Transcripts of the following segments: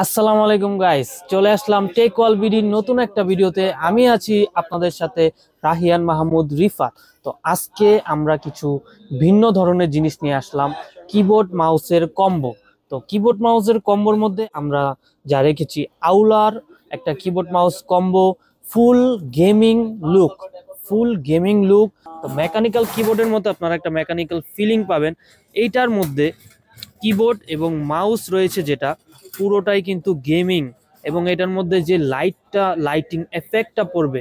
আসসালামু আলাইকুম গাইস, চলে আসলাম টেক ওয়াল বিডির নতুন একটা ভিডিওতে। আমি আছি আপনাদের সাথে রাহিয়ান মাহমুদ রিফাত। তো আজকে আমরা কিছু ভিন্ন ধরনের জিনিস নিয়ে আসলাম, কিবোর্ড মাউসের কম্বো। তো কিবোর্ড মাউসের কম্বোর মধ্যে আমরা যা রেখেছি আউলার একটা keyboard mouse combo, full gaming look, full gaming look. তো মেকানিক্যাল কিবোর্ডের মতো আপনারা একটা মেকানিক্যাল ফিলিং পাবেন এইটার মধ্যে। কিবোর্ড এবং মাউস রয়েছে যেটা পুরোটাই কিন্তু গেমিং, এবং এটার মধ্যে যে লাইটিং এফেক্টটা পড়বে,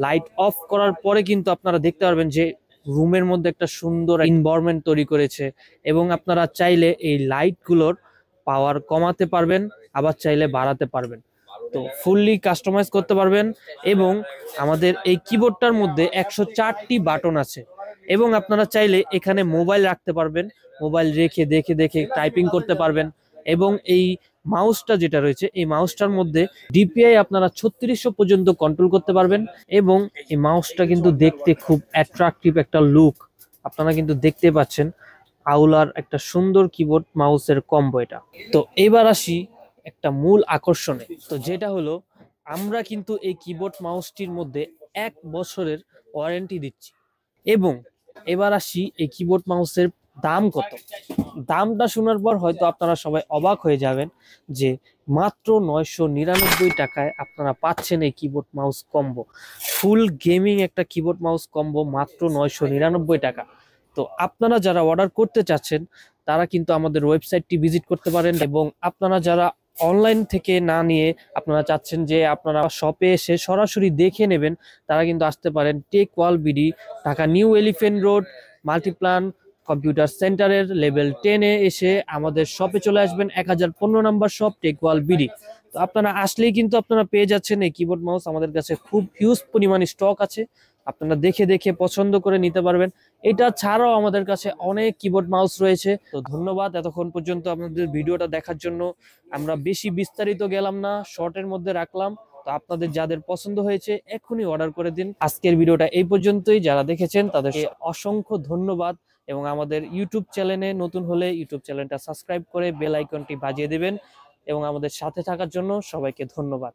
লাইট অফ করার পরে কিন্তু আপনারা দেখতে পারবেন যে রুমের মধ্যে একটা সুন্দর এনভায়রনমেন্ট তৈরি করেছে। এবং আপনারা চাইলে এই লাইটগুলোর পাওয়ার কমাতে পারবেন, আবার চাইলে বাড়াতে পারবেন। তো ফুললি কাস্টমাইজ করতে পারবেন। এবং আমাদের এই কিবোর্ডটার মধ্যে 104টি বাটন আছে, এবং আপনারা চাইলে এখানে মোবাইল রাখতে পারবেন, মোবাইল রেখে দেখে দেখে টাইপিং করতে পারবেন। এবং এই মাউসটা যেটা রয়েছে, এই মাউসটার মধ্যে ডিপিআই আপনারা 3600 পর্যন্ত কন্ট্রোল করতে পারবেন। এবং এই মাউসটা কিন্তু দেখতে খুব অ্যাট্রাকটিভ একটা লুক, আপনারা কিন্তু দেখতে পাচ্ছেন। আউলার একটা সুন্দর কিবোর্ড মাউসের কম্বো এটা। তো এবার আসি একটা মূল আকর্ষণে, তো যেটা হলো আমরা কিন্তু এই কিবোর্ড মাউসটির মধ্যে 1 বছরের ওয়ারেন্টি দিচ্ছি। এবং এবার আসি এই কিবোর্ড মাউসের দাম কত। দামটা শোনার পর হয়তো আপনারা সবাই অবাক হয়ে যাবেন যে মাত্র 999 টাকায় আপনারা পাচ্ছেন এই keyboard mouse combo. Full gaming একটা কিবোর্ড মাউস কম্বো মাত্র 999 টাকা। তো আপনারা যারা অর্ডার করতে চাচ্ছেন তারা কিন্তু আমাদের ওয়েবসাইটটি ভিজিট করতে পারেন। এবং আপনারা যারা অনলাইন থেকে না নিয়ে আপনারা চাচ্ছেন যে আপনারা শপে এসে সরাসরি দেখে নেবেন, তারা কিন্তু আসতে পারেন tech wall BD, Dhaka new elephant road, multiplan computer সেন্টারের লেভেল 10-এ এসে আমাদের শপে চলে আসবেন। 1015 number shop, tech wall BD. তো আপনারা আসলেই কিন্তু আপনারা পেয়ে যাচ্ছেন এই কিবোর্ড মাউস। আমাদের কাছে খুব হিউজ পরিমাণে স্টক আছে, আপনারা দেখে দেখে পছন্দ করে নিতে পারবেন। এটা ছাড়াও আমাদের কাছে অনেক কিবোর্ড মাউস রয়েছে। তো ধন্যবাদ এতক্ষণ পর্যন্ত আপনাদের ভিডিওটা দেখার জন্য। আমরা বেশি বিস্তারিত গেলাম না, শর্টের মধ্যে রাখলাম। তো আপনাদের যাদের পছন্দ হয়েছে এখনই অর্ডার করে দিন। আজকের ভিডিওটা এই পর্যন্তই, যারা দেখেছেন তাদেরকে অসংখ্য ধন্যবাদ। এবং আমাদের ইউটিউব চ্যানেলে নতুন হলে ইউটিউব চ্যানেলটা সাবস্ক্রাইব করে বেল আইকনটি বাজিয়ে দেবেন। এবং আমাদের সাথে থাকার জন্য সবাইকে ধন্যবাদ।